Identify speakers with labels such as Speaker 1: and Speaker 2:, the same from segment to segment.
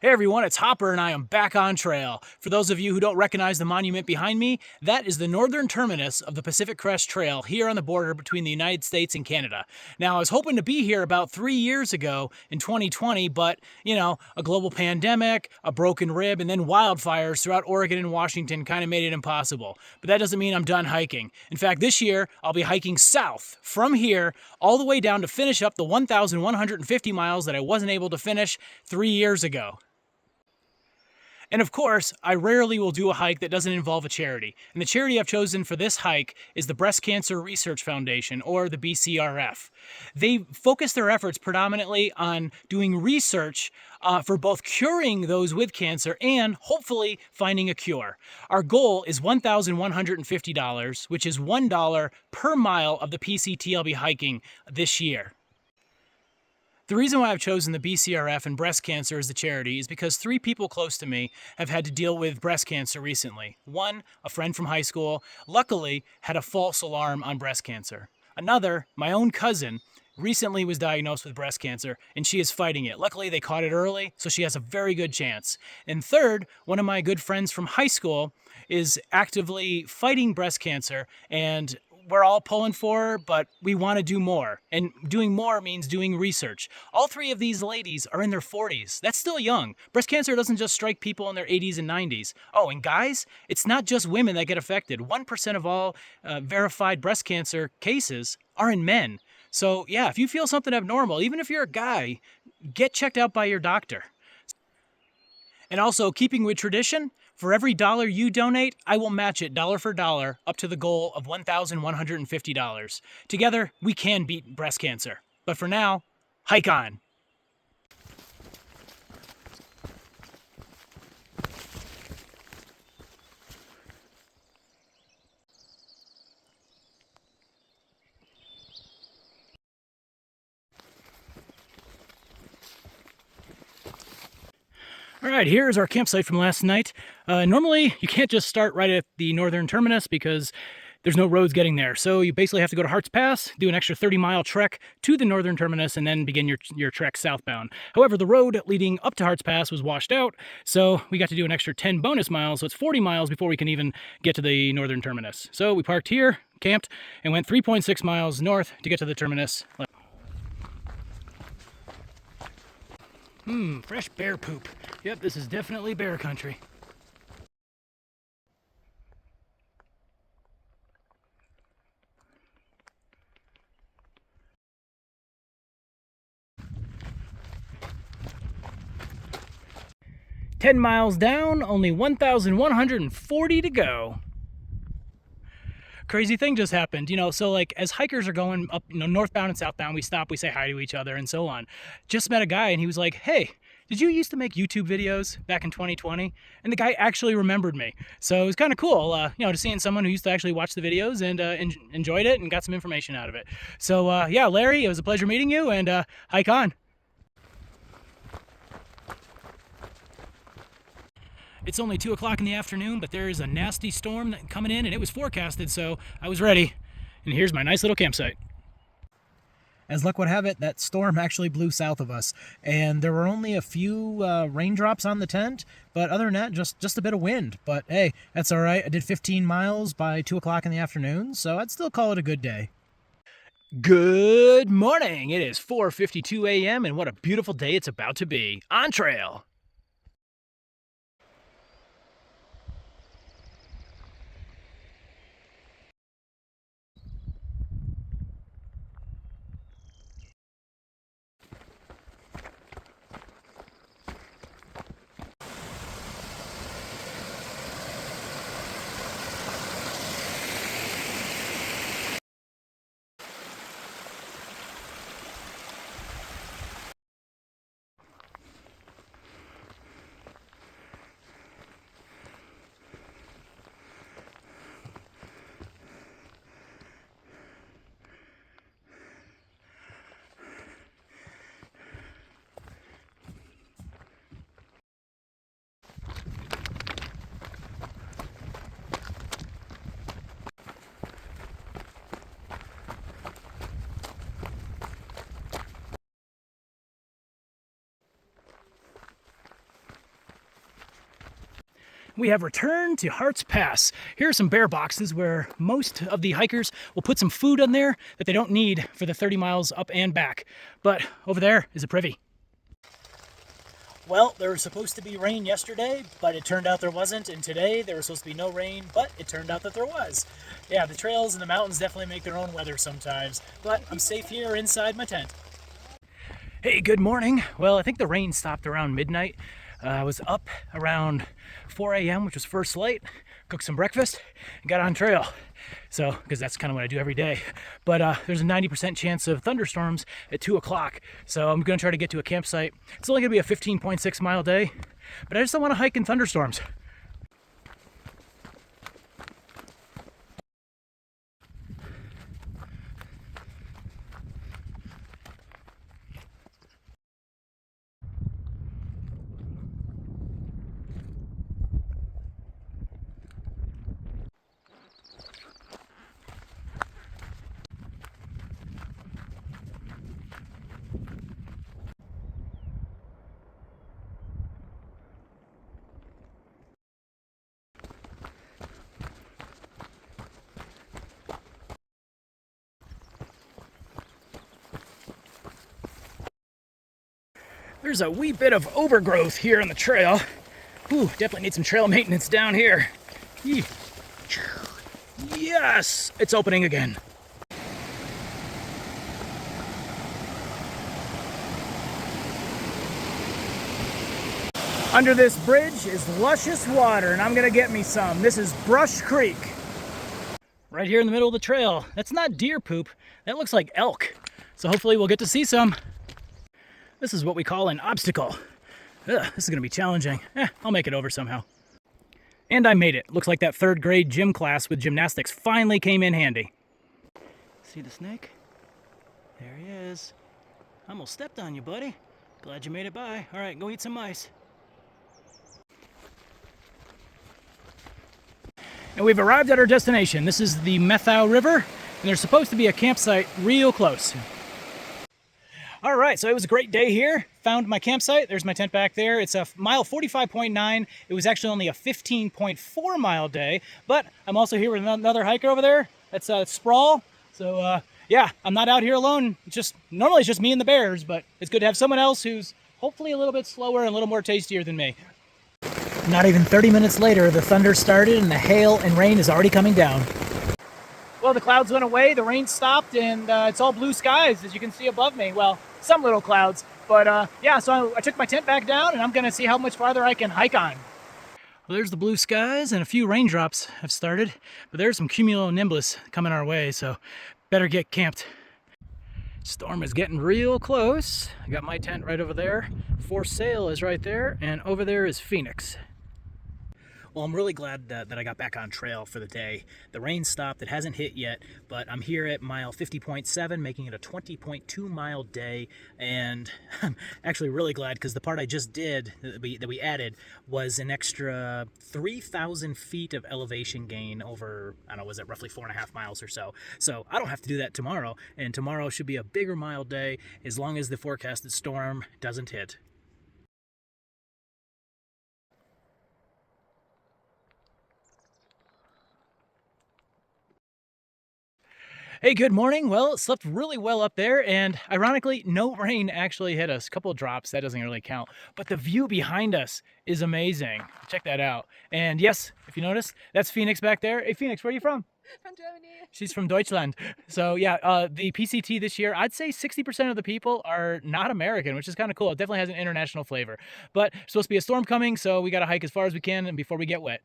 Speaker 1: Hey everyone, it's Hopper and I am back on trail. For those of you who don't recognize the monument behind me, that is the northern terminus of the Pacific Crest Trail here on the border between the United States and Canada. Now, I was hoping to be here about 3 years ago in 2020, but, a global pandemic, a broken rib, and then wildfires throughout Oregon and Washington kind of made it impossible. But that doesn't mean I'm done hiking. In fact, this year, I'll be hiking south from here all the way down to finish up the 1,150 miles that I wasn't able to finish 3 years ago. And of course, I rarely will do a hike that doesn't involve a charity. And the charity I've chosen for this hike is the Breast Cancer Research Foundation, or the BCRF. They focus their efforts predominantly on doing research for both curing those with cancer and hopefully finding a cure. Our goal is $1,150, which is $1 per mile of the PCT I'll be hiking this year. The reason why I've chosen the BCRF and breast cancer as the charity is because 3 people close to me have had to deal with breast cancer recently. One, a friend from high school, luckily had a false alarm on breast cancer. Another, my own cousin, recently was diagnosed with breast cancer and she is fighting it. Luckily, they caught it early, so she has a very good chance. And third, one of my good friends from high school is actively fighting breast cancer, and we're all pulling for her, but we want to do more. And doing more means doing research. All 3 of these ladies are in their 40s. That's still young. Breast cancer doesn't just strike people in their 80s and 90s. Oh, and guys, it's not just women that get affected. 1% of all verified breast cancer cases are in men. So yeah, if you feel something abnormal, even if you're a guy, get checked out by your doctor. And also, keeping with tradition, for every dollar you donate, I will match it dollar for dollar up to the goal of $1,150. Together, we can beat breast cancer. But for now, hike on. All right, here's our campsite from last night. Normally, you can't just start right at the northern terminus because there's no roads getting there. So you basically have to go to Hart's Pass, do an extra 30-mile trek to the northern terminus, and then begin your trek southbound. However, the road leading up to Hart's Pass was washed out, so we got to do an extra 10 bonus miles, so it's 40 miles before we can even get to the northern terminus. So we parked here, camped, and went 3.6 miles north to get to the terminus. Fresh bear poop. Yep, this is definitely bear country. "10 miles down, only 1,140 to go." Crazy thing just happened, so like as hikers are going up, northbound and southbound, we stop, we say hi to each other and so on. Just met a guy and he was like, "Hey, did you used to make YouTube videos back in 2020? And the guy actually remembered me. So it was kind of cool, to seeing someone who used to actually watch the videos and enjoyed it and got some information out of it. So yeah, Larry, it was a pleasure meeting you, and hike on. It's only 2 o'clock in the afternoon, but there is a nasty storm coming in, and it was forecasted, so I was ready. And here's my nice little campsite. As luck would have it, that storm actually blew south of us, and there were only a few raindrops on the tent, but other than that, just a bit of wind. But hey, that's all right. I did 15 miles by 2 o'clock in the afternoon, so I'd still call it a good day. Good morning. It is 4:52 a.m., and what a beautiful day it's about to be. On trail. We have returned to Hart's Pass. Here are some bear boxes where most of the hikers will put some food on there that they don't need for the 30 miles up and back. But over there is a privy. Well, there was supposed to be rain yesterday, but it turned out there wasn't. And today there was supposed to be no rain, but it turned out that there was. Yeah, the trails and the mountains definitely make their own weather sometimes, but I'm safe here inside my tent. Hey, good morning. Well, I think the rain stopped around midnight. I was up around 4 a.m., which was first light, cooked some breakfast, and got on trail. So, because that's kind of what I do every day. But there's a 90% chance of thunderstorms at 2 o'clock. So I'm going to try to get to a campsite. It's only going to be a 15.6 mile day, but I just don't want to hike in thunderstorms. There's a wee bit of overgrowth here on the trail. Ooh, definitely need some trail maintenance down here. Yes, it's opening again. Under this bridge is luscious water, and I'm gonna get me some. This is Brush Creek. Right here in the middle of the trail. That's not deer poop, that looks like elk. So hopefully we'll get to see some. This is what we call an obstacle. Ugh, this is gonna be challenging. I'll make it over somehow. And I made it. Looks like that 3rd grade gym class with gymnastics finally came in handy. See the snake? There he is. I almost stepped on you, buddy. Glad you made it by. All right, go eat some mice. And we've arrived at our destination. This is the Methau River, and there's supposed to be a campsite real close. All right, so it was a great day here. Found my campsite. There's my tent back there. It's a mile 45.9. It was actually only a 15.4 mile day, but I'm also here with another hiker over there. That's Sprawl. So yeah, I'm not out here alone. Normally it's just me and the bears, but it's good to have someone else who's hopefully a little bit slower and a little more tastier than me. Not even 30 minutes later, the thunder started and the hail and rain is already coming down. Well, the clouds went away, the rain stopped, and it's all blue skies, as you can see above me. Well, some little clouds, but yeah, so I took my tent back down, and I'm gonna see how much farther I can hike on. Well, there's the blue skies, and a few raindrops have started, but there's some cumulonimbus coming our way, so better get camped. Storm is getting real close. I got my tent right over there. For Sale is right there, and over there is Phoenix. Well, I'm really glad that I got back on trail for the day. The rain stopped, it hasn't hit yet, but I'm here at mile 50.7, making it a 20.2 mile day, and I'm actually really glad because the part I just did, that we added, was an extra 3,000 feet of elevation gain over, I don't know, was it roughly 4.5 miles or so. So I don't have to do that tomorrow, and tomorrow should be a bigger mile day as long as the forecasted storm doesn't hit. Hey, good morning. Well, it slept really well up there, and ironically, no rain actually hit us. A couple of drops, that doesn't really count. But the view behind us is amazing. Check that out. And yes, if you notice, that's Phoenix back there. Hey, Phoenix, where are you from?
Speaker 2: From Germany.
Speaker 1: She's from Deutschland. So yeah, the PCT this year, I'd say 60% of the people are not American, which is kind of cool. It definitely has an international flavor. But there's supposed to be a storm coming, so we got to hike as far as we can and before we get wet.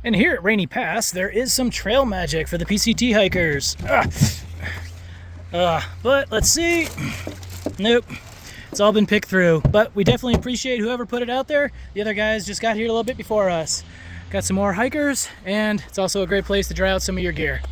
Speaker 1: And here at Rainy Pass, there is some trail magic for the PCT hikers. But let's see. Nope. It's all been picked through. But we definitely appreciate whoever put it out there. The other guys just got here a little bit before us. Got some more hikers, and it's also a great place to dry out some of your gear.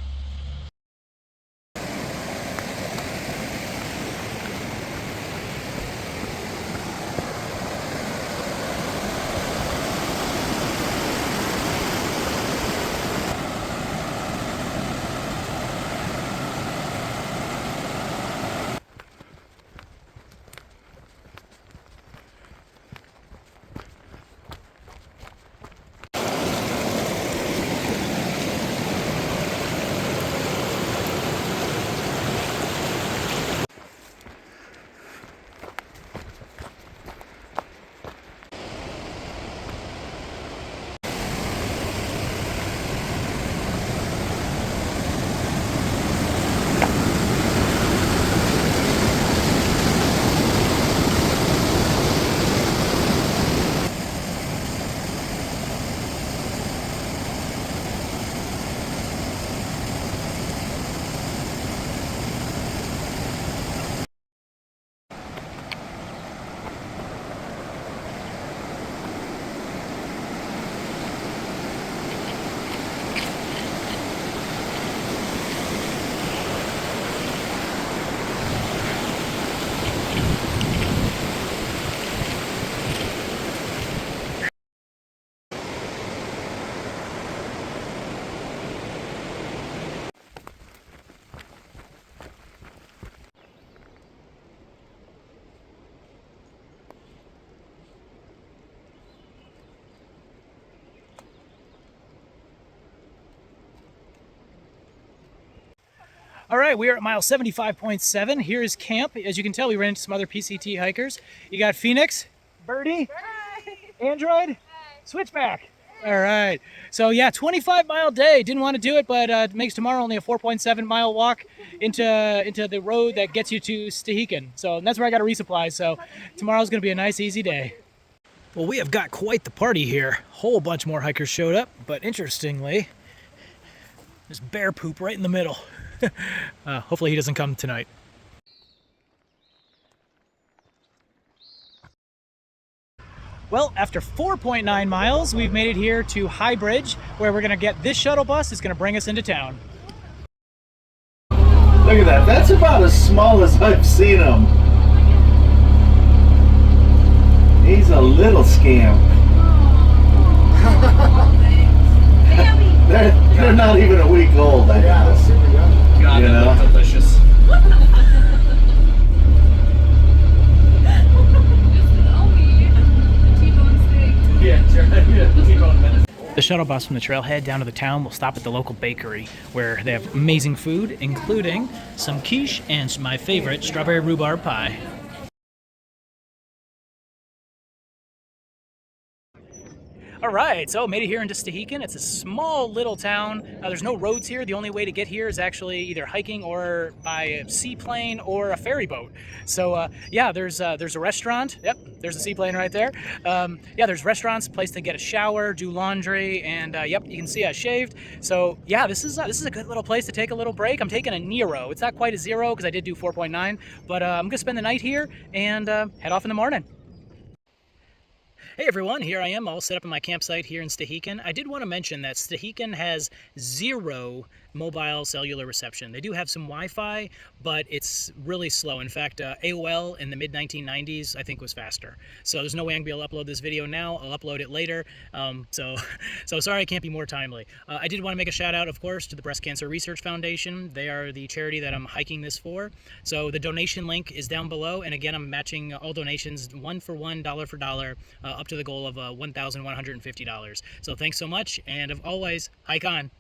Speaker 1: All right, we are at mile 75.7. Here is camp. As you can tell, we ran into some other PCT hikers. You got Phoenix, Birdie, Android, Switchback. All right. So yeah, 25-mile day. Didn't want to do it, but it makes tomorrow only a 4.7-mile walk into the road that gets you to Stehekin. So that's where I got a resupply. So tomorrow's going to be a nice, easy day. Well, we have got quite the party here. Whole bunch more hikers showed up, but interestingly, there's bear poop right in the middle. Hopefully he doesn't come tonight. Well, after 4.9 miles, we've made it here to High Bridge, where we're going to get this shuttle bus. It's going to bring us into town.
Speaker 2: Look at that. That's about as small as I've seen him. He's a little scamp. they're not even a week old, I guess. God, you know?
Speaker 3: They look delicious.
Speaker 1: The shuttle bus from the trailhead down to the town will stop at the local bakery, where they have amazing food, including some quiche and my favorite strawberry rhubarb pie. All right, so made it here into Stehekin. It's a small little town. There's no roads here. The only way to get here is actually either hiking or by a seaplane or a ferry boat. So yeah, there's a restaurant. Yep, there's a seaplane right there. Yeah, there's restaurants, a place to get a shower, do laundry, and yep, you can see I shaved. So yeah, this is a good little place to take a little break. I'm taking a Nero. It's not quite a 0 because I did do 4.9, but I'm gonna spend the night here and head off in the morning. Hey everyone, here I am all set up in my campsite here in Stehekin. I did want to mention that Stehekin has 0 mobile cellular reception. They do have some Wi-Fi, but it's really slow. In fact, AOL in the mid-1990s I think was faster. So there's no way I'm going to be able to upload this video now. I'll upload it later. So sorry I can't be more timely. I did want to make a shout out, of course, to the Breast Cancer Research Foundation. They are the charity that I'm hiking this for. So the donation link is down below, and again, I'm matching all donations $1 for $1, dollar for dollar, up to the goal of $1,150. So thanks so much, and as always, hike on.